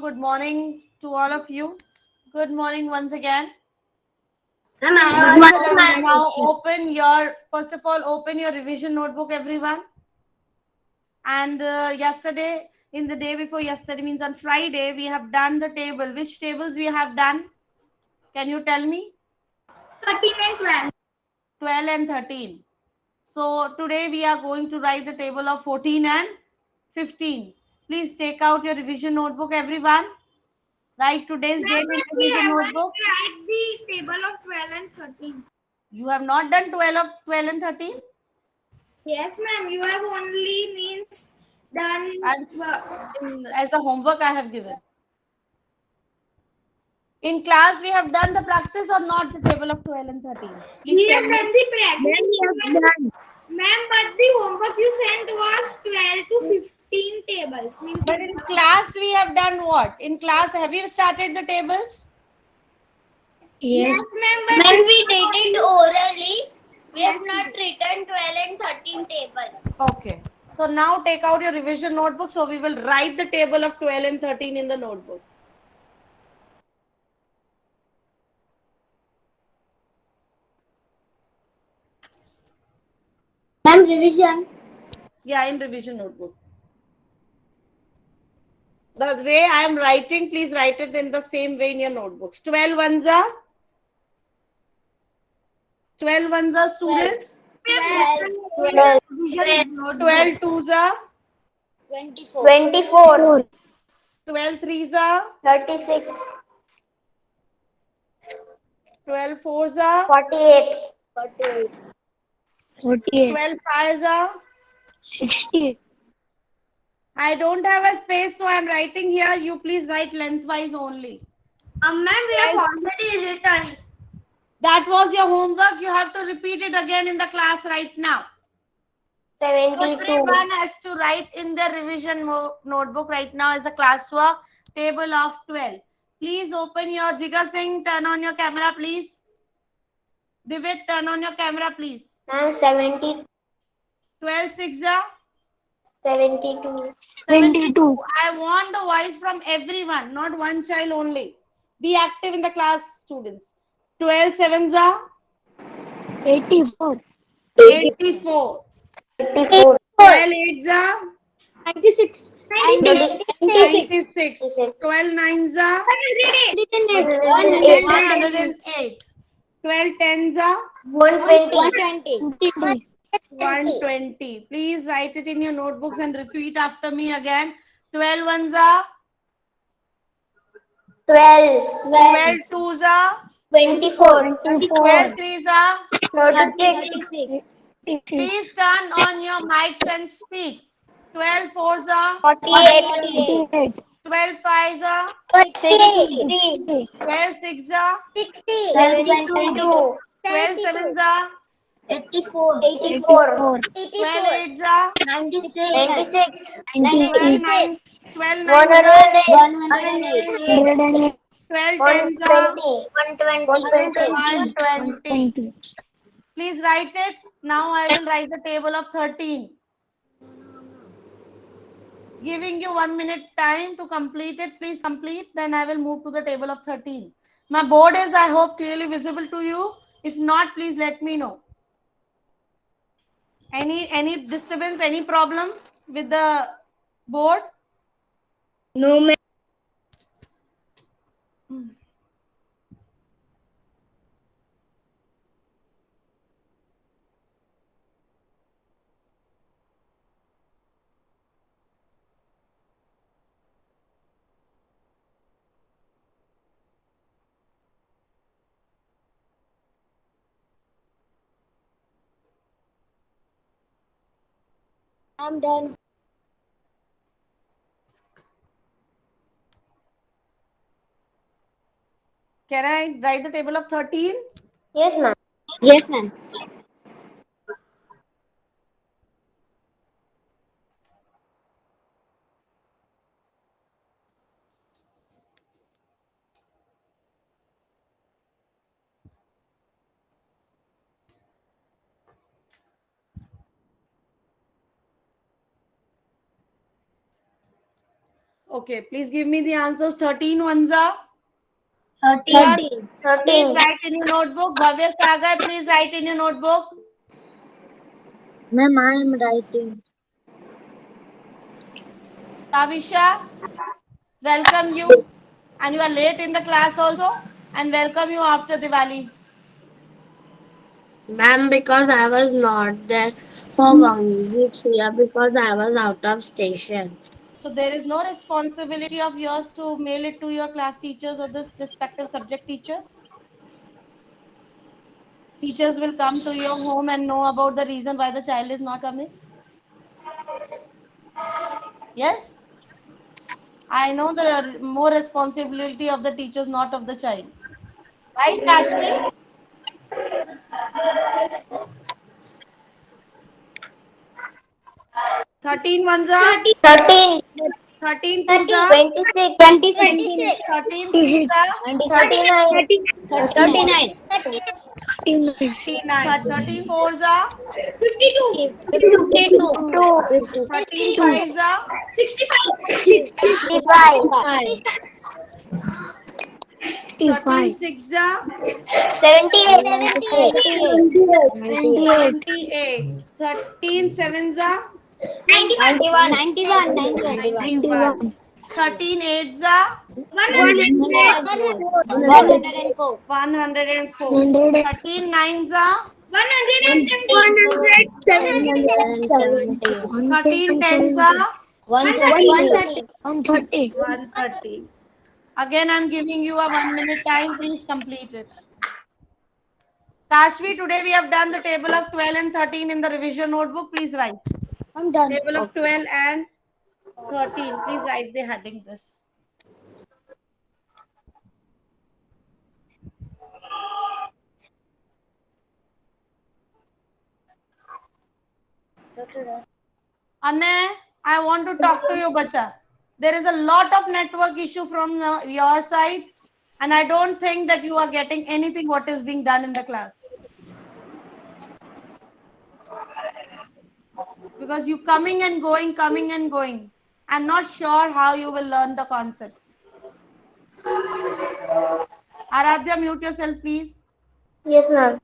Good morning to all of you. Good morning once again. Ma'am, Please I also have now question. open your, first of all, open your revision notebook, everyone. And yesterday, in the day before yesterday, means on Friday, we have done the table. Which tables we have done? Can you tell me? 13 and 12. 12 and 13. So today we are going to write the table of 14 and 15. Please take out your revision notebook, everyone. Write today's date in We revision haven't notebook. tried the table of 12 and 13. You have not done 12 and 13? Yes, ma'am. You have only means done. As a homework I have given. In class, we have done the practice or not the table of 12 and 13? Please We tell have me. done the practice. Ma'am, but the homework you sent was 12 to 15 tables. Means But in class, we have done what? In class, have you started the tables? yes, ma'am. But When we did it orally, we have Yes, not written 12 and 13 table. Okay. So now take out your revision notebook. So we will write the table of 12 and 13 in the notebook. Ma'am, revision. Yeah, in revision notebook. The way I am writing, please write it in the same way in your notebooks. 12 ones are 12 ones are students. 12. 12 twos are 24. 24. 12 threes are 36. 12 fours are 48. 48. 12 fives are 60. I don't have a space, so I'm writing here. You please write lengthwise only. Ma'am, we have already written. That was your homework. You have to repeat it again in the class right now. 72. Everyone has to write in their revision notebook right now as a classwork table of 12. Please open your Jiga Singh. Turn on your camera, please. Divit, turn on your camera, please. Ma'am, 70. 12 6 are 72. 72. I want the voice from everyone, not one child only. Be active in the class, students. 12 sevens are 84. 84. 84. 12 eights are 96. 96. 96. 12 nines are 108. 108. 12 tens are 120. 120. Please write it in your notebooks and repeat after me again. 12 ones are 12. 12 twos are 24. 12 threes are 36. Please turn on your mics and speak. 12 fours are 48. 12 fives are 63. 12 six are 72. 12 sevens are 84. 84. 12 eights are 96. 12 nines 12 nines are 108. 12 tens are 120. 120. Please write it. Now I will write the table of 13. Giving you 1 minute time to complete it. Please complete. Then I will move to the table of 13. My board is, I hope, clearly visible to you. If not, please let me know. Any disturbance, any problem with the board? No, ma'am. I'm done. Can I write the table of 13? Yes, ma'am. Yes, ma'am. Okay, please give me the answers. 13 ones are. 13. Please 13. write in your notebook. Bhavya Sagar, please write in your notebook. Ma'am, I am writing. Kavisha, welcome you. And you are late in the class also. And welcome you after Diwali. Ma'am, because I was not there for 1 week here because I was out of station. So there is no responsibility of yours to mail it to your class teachers or the respective subject teachers. Teachers will come to your home and know about the reason why the child is not coming. Yes, I know the more responsibility of the teachers, not of the child. Right, Kashmir? 13 ones are. 13. 13 twos are. 26. 26. 13 threes are. 39. 39. 39. 13 fours are. 52. 52. 13 fives are. 65. 65. 13 sixes are. 78. 78. 13 sevens are. 91. 91. 13 eights are. 100. 104. 104. 13 nines are. 170. 13 tens are. 130. 130. Again, I'm giving you a 1 minute time. Please complete it. Kashvi, today we have done the table of 12 and 13 in the revision notebook. Please write. I'm done. Table of 12 and 13. Please write the heading this. Anne, I want to talk to you, bacha. There is a lot of network issue from your side, and I don't think that you are getting anything what is being done in the class. Because you coming and going, coming and going. I'm not sure how you will learn the concepts. Aradhya, mute yourself, please. Yes, ma'am.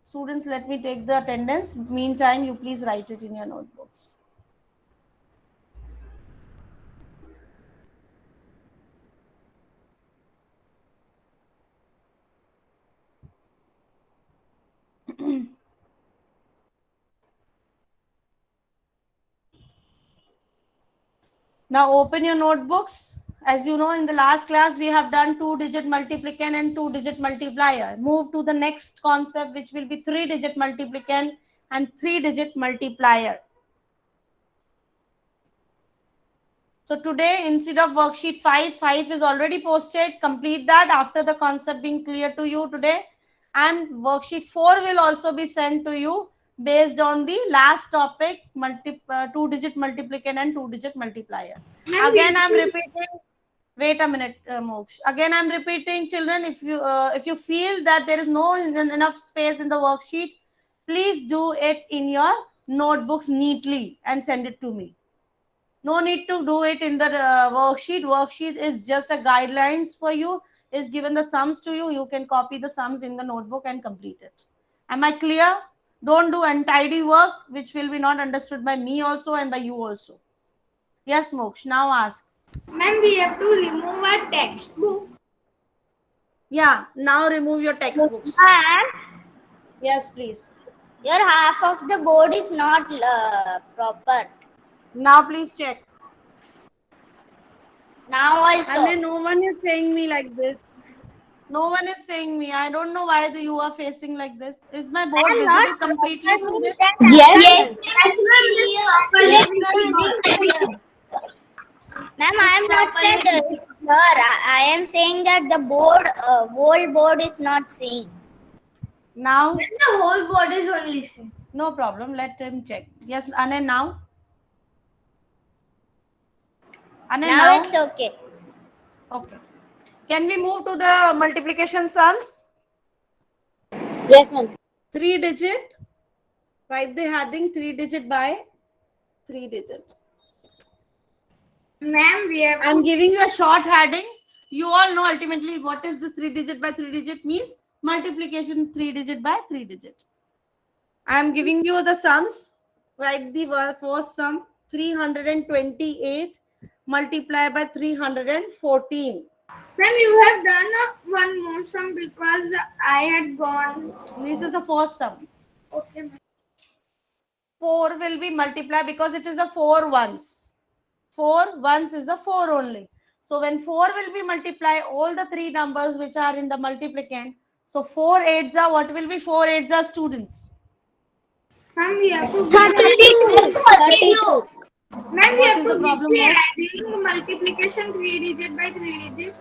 Students, let me take the attendance. Meantime, you please write it in your notebooks. Now open your notebooks. As you know, in the last class, we have done 2-digit multiplicand and 2-digit multiplier. Move to the next concept, which will be 3-digit multiplicand and 3-digit multiplier. So today, instead of worksheet 5 is already posted. Complete that after the concept being clear to you today. And worksheet 4 will also be sent to you based on the last topic, 2-digit multiplicand and 2-digit multiplier. Again, I'm repeating. Wait a minute, Moksh. Again, I'm repeating, children. If you feel that there is no enough space in the worksheet, please do it in your notebooks neatly and send it to me. No need to do it in the worksheet. Worksheet is just a guidelines for you. Is given the sums to you. You can copy the sums in the notebook and complete it. Am I clear? Don't do untidy work, which will be not understood by me also and by you also. Yes, Moksh. Now ask. Ma'am, we have to remove our textbook. Yeah. Now remove your textbooks. Ma'am, Yes, please. your half of the board is not proper. Now please check. Now also. And then no one is saying me like this. No one is saying me. I don't know why you are facing like this. Is my board visible completely, student? Yes. Ma'am, I am not saying that here. I am saying that the board, whole board is not seen. Now? The whole board is only seen. No problem. Let him check. Yes, Anand, now? Anand, Now it's okay. Okay. Can we move to the multiplication sums? Yes, ma'am. 3-digit. Write the heading 3-digit by 3-digit. Ma'am, we have I'm giving you a short heading. You all know ultimately what is this 3 digit by 3 digit means multiplication 3 digit by 3 digit. I'm giving you the sums. Write the first sum 328 multiplied by 314. Ma'am, you have done one more sum because I had gone. This is the first sum. Okay, ma'am. 4 will be multiplied because it is a 4 ones. 4 ones is a 4 only. So when 4 will be multiplied, all the three numbers which are in the multiplicand. So 4 eights are, what will be 4 eights are, students? Ma'am, we have to 32. 32. Ma'am, we What have is the to problem give here? the adding multiplication 3 digit by 3 digit.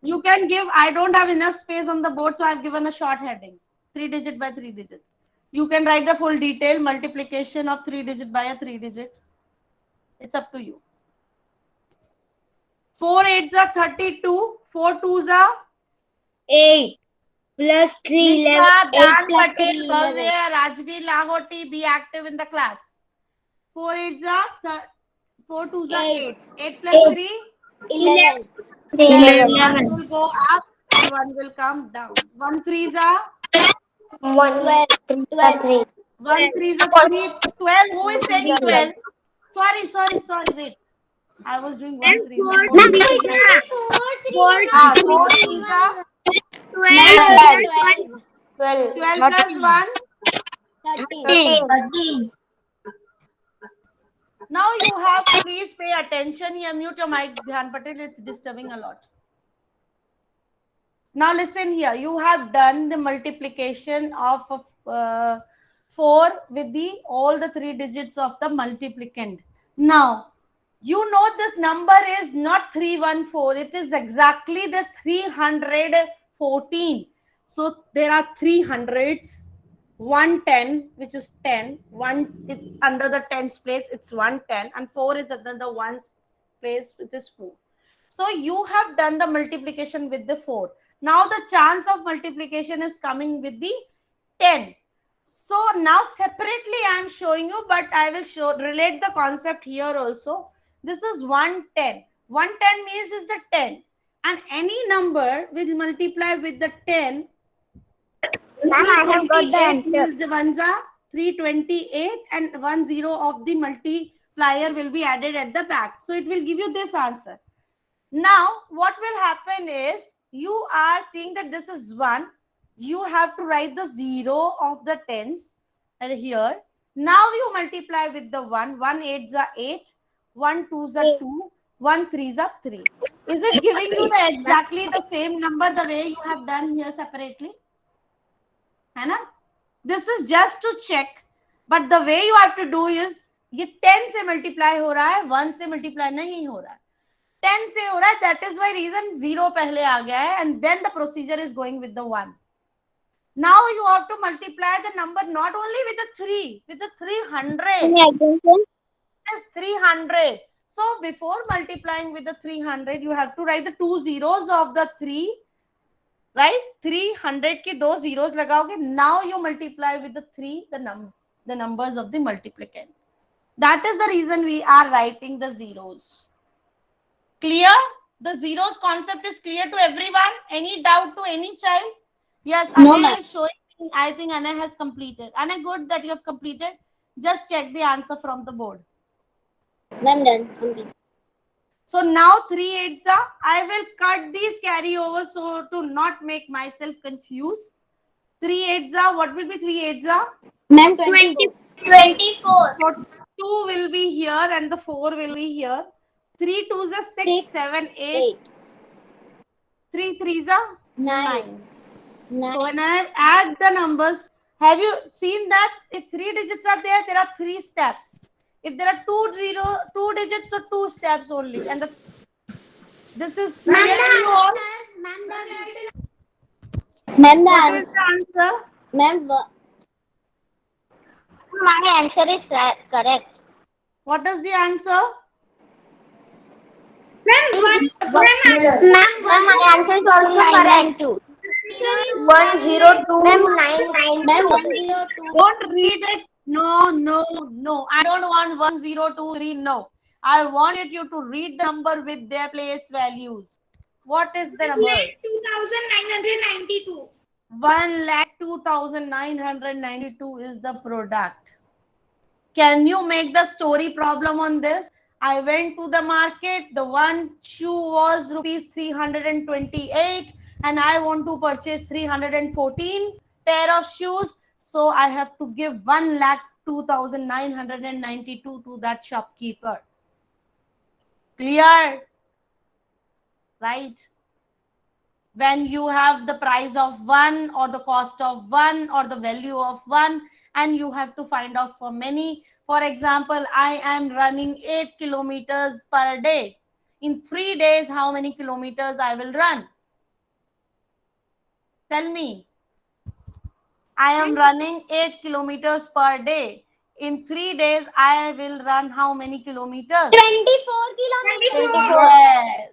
You can give, I don't have enough space on the board, so I've given a short heading. 3 digit by 3 digit. You can write the full detail multiplication of 3 digit by a 3 digit. It's up to you. 4 eights are 32. 4 twos are 8 plus 3, 11. Nishwa, 8 Dan plus Patel, 3, Bhavya, 11. Rajveer, Lahoti, be active in the class. 4 eights are 4 twos are 8. 8 plus 3, 11. 1 will go up and 1 will come down. 1 threes are 12. 12. 1 threes are 3. 12. Who is saying 12? Sorry. Wait. I was doing 1 threes are. 4 3 4 threes are 12. 12 plus 1. 13. Now you have to please pay attention. Here, mute your mic, Dhyan Patel. It's disturbing a lot. Now listen here. You have done the multiplication of 4 with the all the 3 digits of the multiplicand. Now, you know this number is not 314. It is exactly the 314. So there are 300s. 110, which is 10. 1, it's under the tens place, it's 110, and 4 is under the ones place, which is 4. So you have done the multiplication with the 4. Now the chance of multiplication is coming with the 10. So now separately I am showing you, but I will relate the concept here also. This is 110. 110 means is the 10, and any number will multiply with the 10. Ma'am, I have got the answer. The ones are 328 and 10 of the multiplier will be added at the back. So it will give you this answer. Now, what will happen is you are seeing that this is 1. You have to write the 0 of the tens here. Now you multiply with the 1. 1 eights are 8. 1 twos are 2. 1 threes are 3. Is it giving you the exactly the same number the way you have done here separately? है ना? This is just to check, but the way you have to do is ये 10 से multiply हो रहा है, 1 से multiply नहीं हो रहा है, 10 से हो रहा है. That is why reason 0 पहले आ गया है, and then the procedure is going with the 1. Now you have to multiply the number not only with the 3, with the 300. Yes, 300. So before multiplying with the 300, you have to write the 2 zeros of the 3. Right? 300 की 2 zeros लगाओगे. Now you multiply with the 3 the numbers of the multiplicand. That is the reason we are writing the zeros. Clear? The zeros concept is clear to everyone. Any doubt to any child? Yes, No, Anna ma'am. is showing. I think Anna has completed. Anna, good that you have completed. Just check the answer from the board. Ma'am, done. Complete. So now 3 eights are, I will cut these carryovers so to not make myself confused. 3 eights are, what will be 3 eights are? Ma'am, 24. 2 will be here and the 4 will be here. 3 twos are 6, 7, 8. 3 threes are 9. So when I add the numbers, have you seen that if 3 digits are there, there are 3 steps. If there are 2 digits, so 2 steps only. And this is clear to you all. Ma'am, What is the answer? Ma'am, my answer is correct. What is the answer? Ma'am, my answer is also correct too. 102. Ma'am, 102. Don't read it. No. I don't want 1, 0, 2, 3. No. I wanted you to read the number with their place values. What is the number? 2,992. 1,02,992 is the product. Can you make the story problem on this? I went to the market. The one shoe was rupees 328 and I want to purchase 314 pair of shoes. So I have to give 1,02,992 to that shopkeeper. Clear? Right? When you have the price of one or the cost of one or the value of one, and you have to find out for many. For example, I am running 8 kilometers per day. In 3 days, how many kilometers I will run? Tell me. I am running 8 kilometers per day. In 3 days, I will run how many kilometers? 24 kilometers. 24. Yes.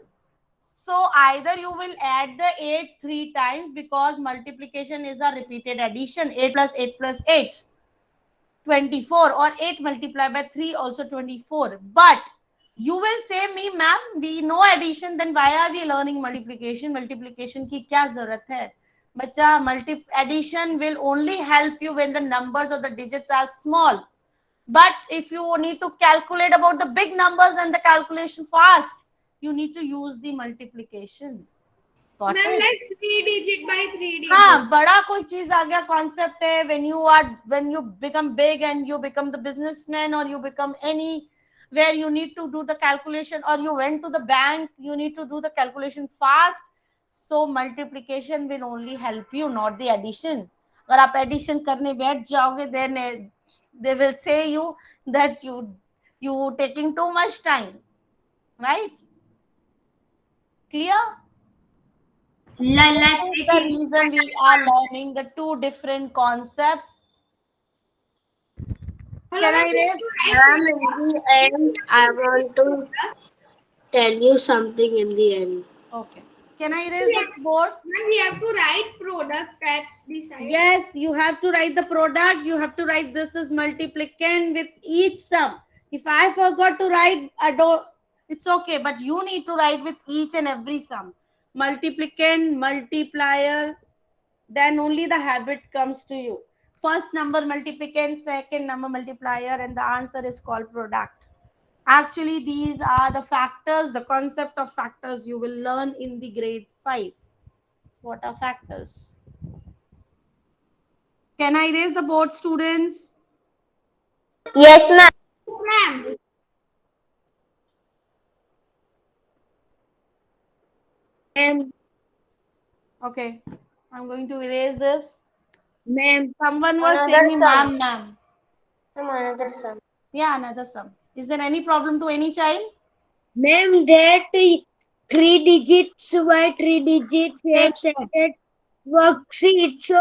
So either you will add the 8 3 times, because multiplication is a repeated addition. 8 plus 8 plus 8. 24, or 8 multiplied by 3 also 24. But you will say me, ma'am, we know addition, then why are we learning multiplication? Multiplication की क्या जरूरत है? बच्चा, addition will only help you when the numbers or the digits are small. But if you need to calculate about the big numbers and the calculation fast, you need to use the multiplication. Got Ma'am, it? like 3 digit by 3 digit. हाँ, बड़ा कोई चीज आ गया concept है. When you become big and you become the businessman, or you become any where you need to do the calculation, or you went to the bank, you need to do the calculation fast. So multiplication will only help you, not the addition. अगर आप addition करने बैठ जाओगे, then they will say you that you taking too much time, right? Clear? The reason we are learning the two different concepts. Can I raise? Ma'am, in the end, I want to tell you something in the end. Okay. Can I raise the board? Ma'am, we have to write product at the side. Yes, you have to write the product. You have to write this is multiplicand with each sum. If I forgot to write, I don't. It's okay, but you need to write with each and every sum. Multiplicand, multiplier. Then only the habit comes to you. First number multiplicand, second number multiplier, and the answer is called product. Actually, these are the factors, the concept of factors you will learn in the grade 5. What are factors? Can I raise the board, students? Yes, ma'am. Ma'am, Ma'am, Okay, I'm going to erase this. ma'am, Someone was Another saying, sum. ma'am. Another sum. Yeah, another sum. Is there any problem to any child? ma'am, that 3 digits by 3 digits we have set at worksheet. So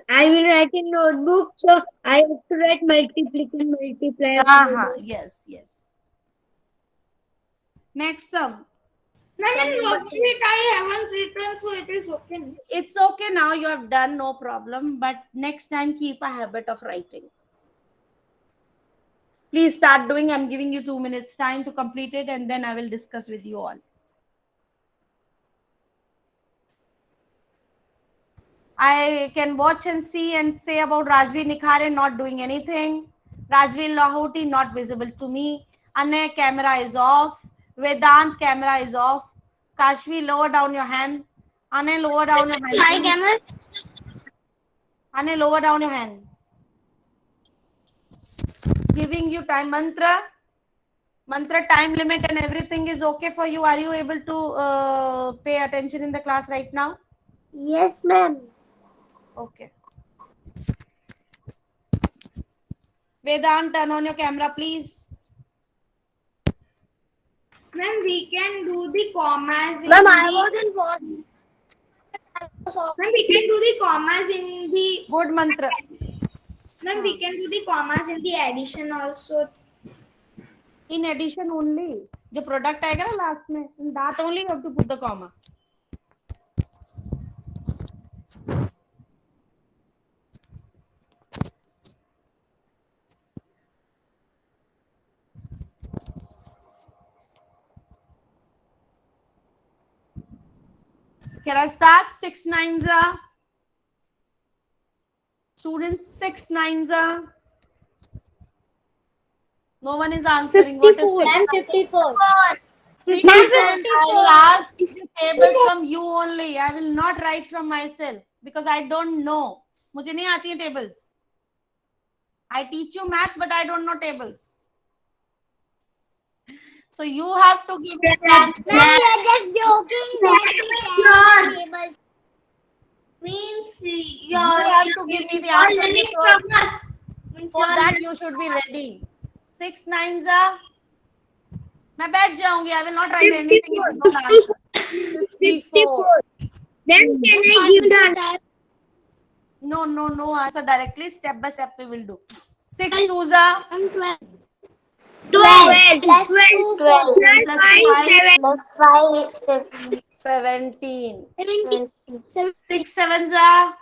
I will write in notebook. So I have to write multiplication, multiplier. Yes, yes. Next sum. ma'am, in worksheet I haven't written, so it is okay. It's okay now, you have done, no problem. But next time, keep a habit of writing. Please start doing. I'm giving you 2 minutes time to complete it, and then I will discuss with you all. I can watch and see and say about Rajveer Nikhare not doing anything. Rajveer Lahoti not visible to me. Anay, camera is off. Vedant, camera is off. Kashvi, lower down your hand. Anay, lower down your hand. My please. camera. Anay, lower down your hand. Giving you time. Mantra time limit and everything is okay for you. Are you able to pay attention in the class right now? Yes, ma'am. Okay. Vedant, turn on your camera, please. Ma'am, we can do the commas in Ma'am, the... I wasn't watching. Ma'am, we can do the commas in the... Good mantra. Ma'am, we can do the commas in the addition also. In addition only. The product आएगा ना last में. In that only you have to put the comma. Can I start? 6 nines are. Students, 6 nines are. No one is answering. What is 6? 54. Then I will ask the tables from you only. I will not write from myself because I don't know. मुझे नहीं आती है tables. I teach you maths, but I don't know tables. So you have to give me the answer. Ma'am, you're just joking that we can tables. Means You have to give me the answer. from us. For that you should be ready. 6 nines are. मैं बैठ जाऊंगी. I will not write anything if you don't answer. 54. Then can I give the answer? No answer directly. Step by step we will do. 6 twos are. 12 plus 2, 4. Plus 5. Plus 5, 7. 17. 6 sevens are.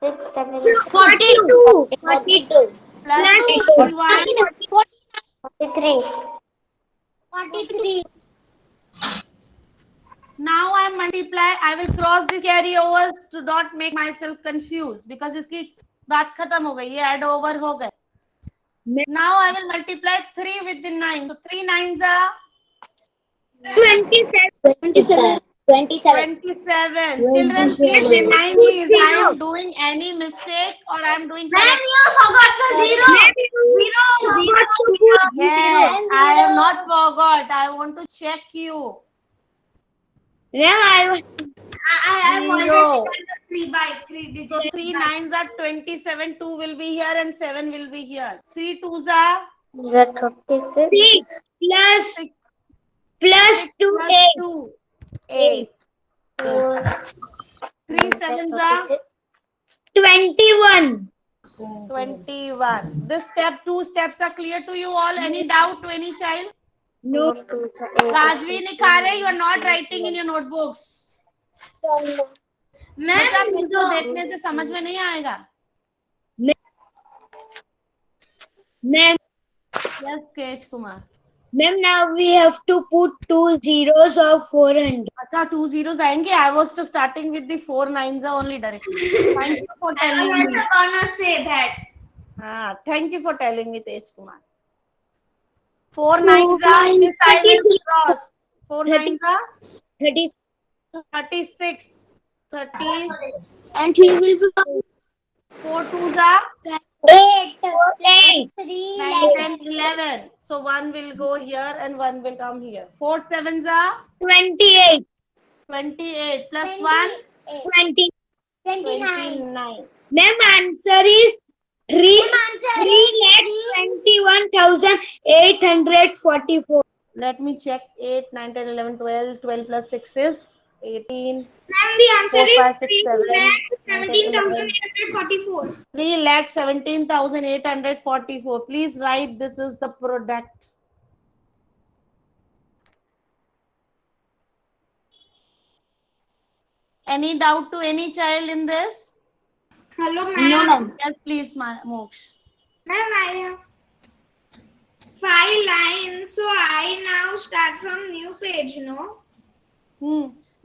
6, 7. 42. 42. Plus 41. 43. 43. Now I multiply. I will cross this carry overs to not make myself confused because इसकी बात खत्म हो गई. ये add over हो गए. Now I will multiply 3 with the 9. So 3 nines are 27. 27. 27. Children, please remind me if I am doing any mistake or I am doing correct. You forgot the zero. Zero. Yes, I have not forgot. I want to check you. I have already Zero. done the 3 by 3 digits. So 3 nines are 27. 2 will be here and 7 will be here. 3 twos are Is that 36? 6 plus 6 plus 2 plus 8. 2. 8. 3 sevens are 21. 21. This step, 2 steps are clear to you all. Any doubt to any child? No. Rajvi Nikhare, you are not writing in your notebooks. बेटा मुझको देखने से समझ में नहीं आएगा. Ma'am, Yes, Kesh Kumar. ma'am, now we have to put 2 zeros of 400. अच्छा 2 zeros आएंगे. I was to starting with the 4 nines are only directly. Thank you for I telling was me. also gonna say that. Thank you for telling me, Tej Kumar. 4 nines are. This I will cross. 4 nines are 30. 36. 30. And he will be 4 twos are 8. 8. 3. 9, 10, 11. So 1 will go here and 1 will come here. 4 sevens are 28. 28 plus 1. 20. 29. 29. Ma'am, answer is 3 Answer is 3,21,844. Let me check. 8, 9, 10, 11, 12. 12 plus 6 is 18. Ma'am, the answer 4, is 5, 6, 7, 3,17,844. 3,17,844. Please write this is the product. Any doubt to any child in this? Hello, ma'am. Yes, please, Moksh. Ma'am, I have 5 lines, so I now start from new page, no?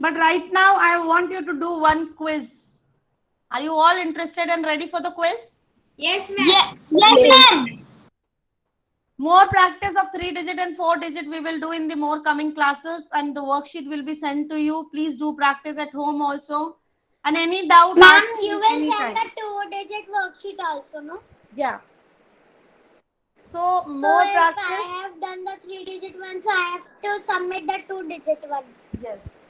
But right now, I want you to do one quiz. Are you all interested and ready for the quiz? Yes, ma'am. Yes, ma'am. More practice of 3-digit and 4-digit we will do in the more coming classes, and the worksheet will be sent to you. Please do practice at home also. And any doubt, Ma'am, ask me you will anytime. send the 2-digit worksheet also, no? Yeah. So So more if practice. I have done the 3-digit one, so I have to submit the 2-digit one. Yes.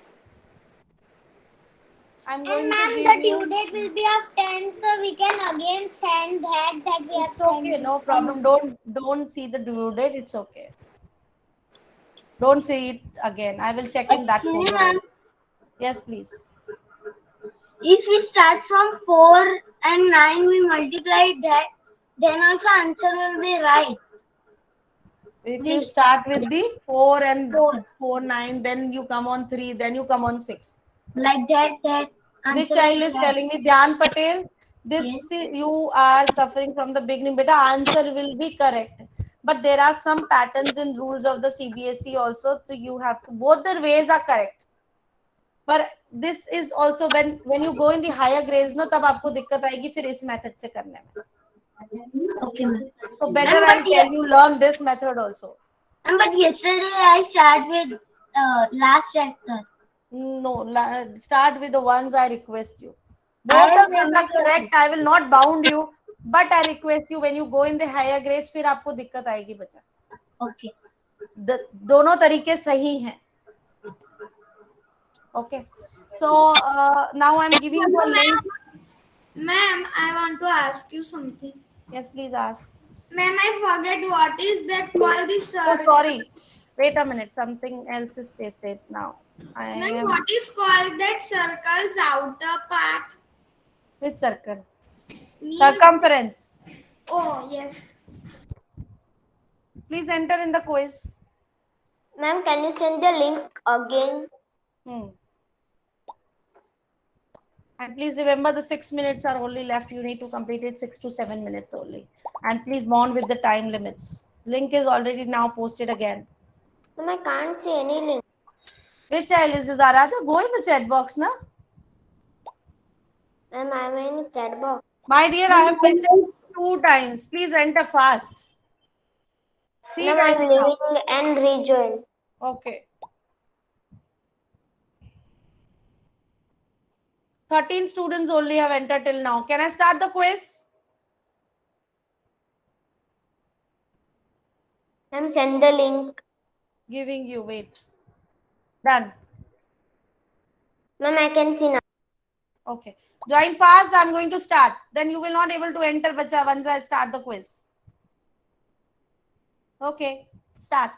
I'm And going ma'am, to the give you. due date will be of 10, so we can again send that we have It's sent. okay, no problem. Don't see the due date. It's okay. Don't see it again. I will check in that Excuse me, folder. ma'am. Yes, please. If we start from 4 and 9, we multiply that, then also answer will be right. If you start with the 4 and 4, 9, then you come on 3, then you come on 6. Like that Which answer child will is be telling me? Dhyan Patel. This you are suffering from the beginning. Beta, answer will be correct. But there are some patterns and rules of the CBSE also. So you have to, both the ways are correct. पर this is also when you go in the higher grades ना, तब आपको दिक्कत आएगी फिर इस method से करने में. Okay, ma'am. So better Ma'am, I'll but tell you learn this method also. But yesterday I started with last chapter. No, start with the ones I request you. I Both the have ways are correct. I will not bound you, but I request you when you go in the higher grades, फिर आपको दिक्कत आएगी बच्चा. Okay. दोनों तरीके सही हैं. Okay. So now I'm giving you a link. Ma'am, I want to ask you something. Yes, please ask. Ma'am, I forget what is that called this Oh, circle. sorry. Wait a minute. Something else is pasted now. Ma'am, what is called that circle's outer part? Which circle? Near- Circumference. Oh, yes. Please enter in the quiz. Ma'am, can you send the link again? And please remember the 6 minutes are only left. You need to complete it 6 to 7 minutes only. And please bond with the time limits. Link is already now posted again. Ma'am, I can't see any link. Which child is this, Aradha? Go in the chat box, na? Ma'am, I'm in chat box. My dear, I have pasted it 2 times. Please enter fast. 3 Ma'am, times I'm now. leaving and rejoin. Okay. 13 students only have entered till now. Can I start the quiz? Ma'am, send the link. Giving you, wait. Done. Ma'am, I can see now. Okay. Join fast. I'm going to start. Then you will not able to enter, bacha, once I start the quiz. Okay. Start.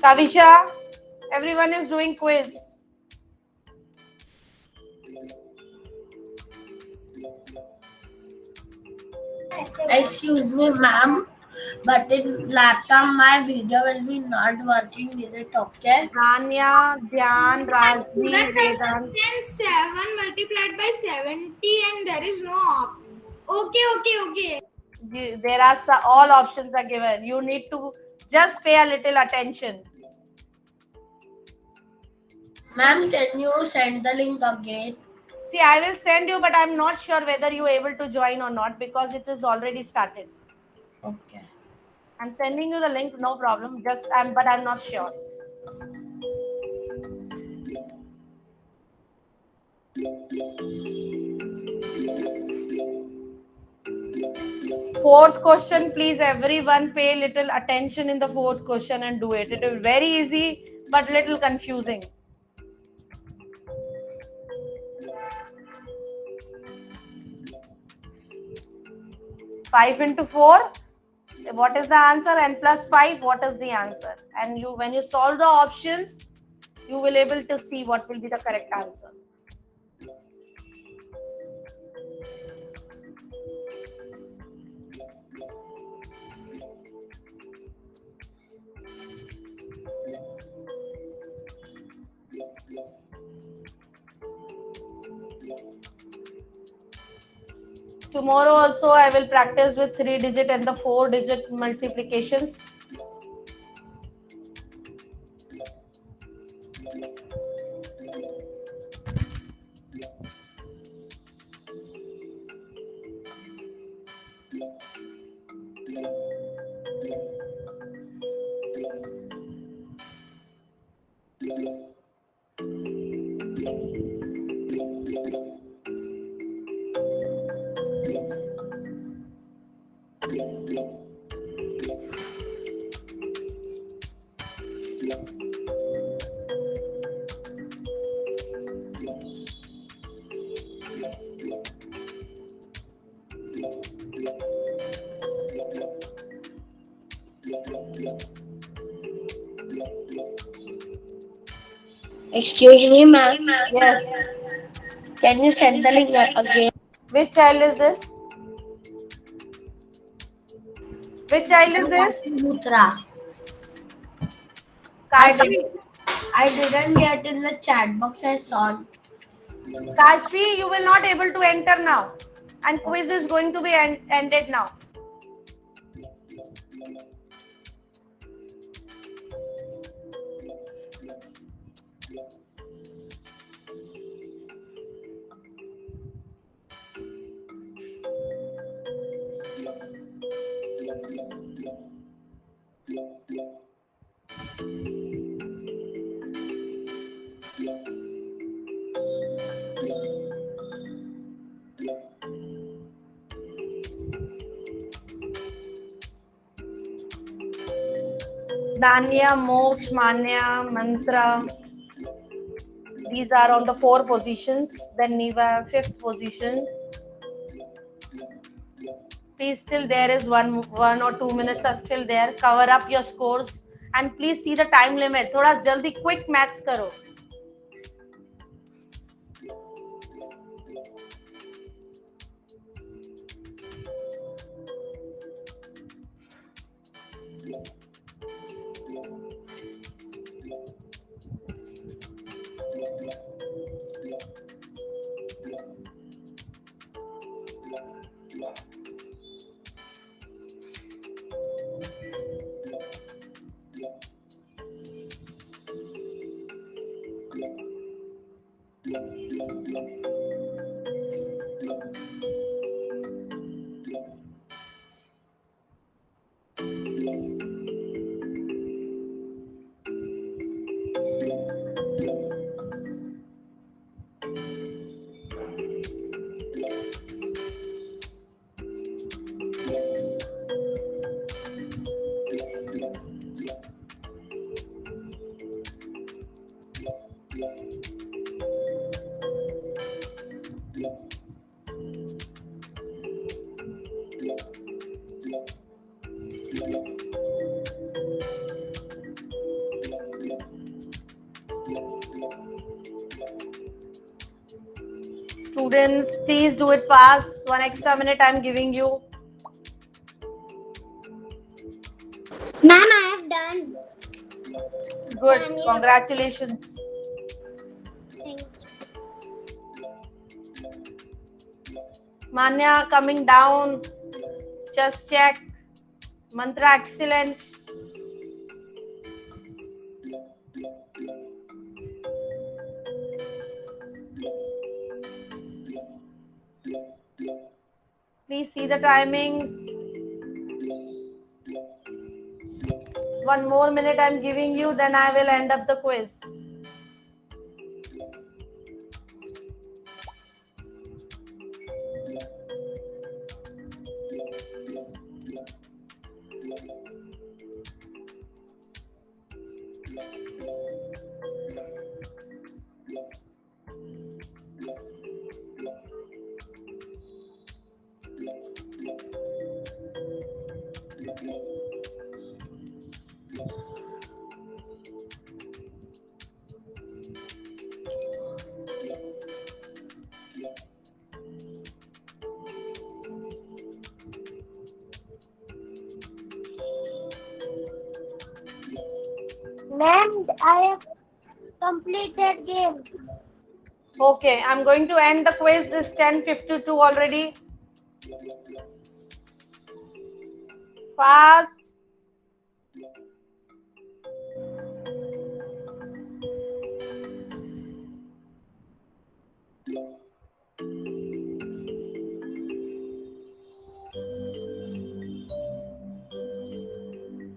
Kavisha, everyone is doing quiz. Excuse me, ma'am, but in laptop my video will be not working. Is it okay? Rania, Dhyan, Rajvi, Student Vedant. understand 7 multiplied by 70 and there is no option. Okay. There are all options are given. You need to just pay a little attention. Ma'am, can you send the link again? See, I will send you, but I'm not sure whether you are able to join or not because it is already started. Okay. I'm sending you the link, no problem. But I'm not sure. Fourth question, please everyone pay little attention in the fourth question and do it. It is very easy, but little confusing. Five into 4, what is the answer? And plus 5, what is the answer? And when you solve the options, you will able to see what will be the correct answer. Tomorrow also I will practice with 3-digit and the 4-digit multiplications. Excuse me, ma'am. Yes. Can you send the link again? Which child is this? Which child is this? Mutra. Kashvi. I didn't get in the chat box. I saw. Kashvi, you will not able to enter now. And quiz is going to be ended now. Danya, Moksh, Manya, Mantra. These are on the 4 positions. Then Niva, 5th position. Please, still there is one or 2 minutes are still there. Cover up your scores and please see the time limit. Thoda jaldi quick maths karo. Students, please do it fast. 1 extra minute I'm giving you. Ma'am, I have done. Good. Congratulations. Manya coming down. Just check. Mantra excellent. Please see the timings. 1 more minute I'm giving you, then I will end up the quiz. Ma'am, I have completed game. Okay, I'm going to end the quiz. It's 10:52 already. Fast.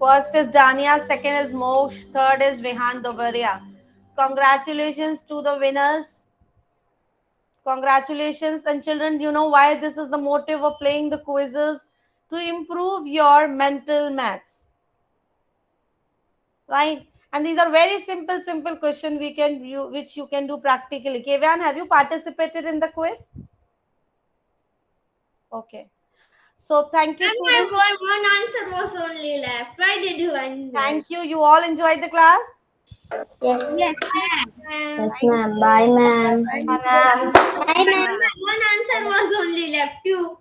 First is Dania, second is Moksh, third is Vihan Dobaria. Congratulations to the winners. Congratulations. And children, you know why this is the motive of playing the quizzes? To improve your mental maths. Right? And these are very simple questions which you can do practically. Kevan, have you participated in the quiz? Okay. So thank you, students. One answer was only left. Why did you end? Thank you. You all enjoyed the class? Yes. Yes, ma'am. Yes, ma'am. Bye, ma'am. One answer was only left. You.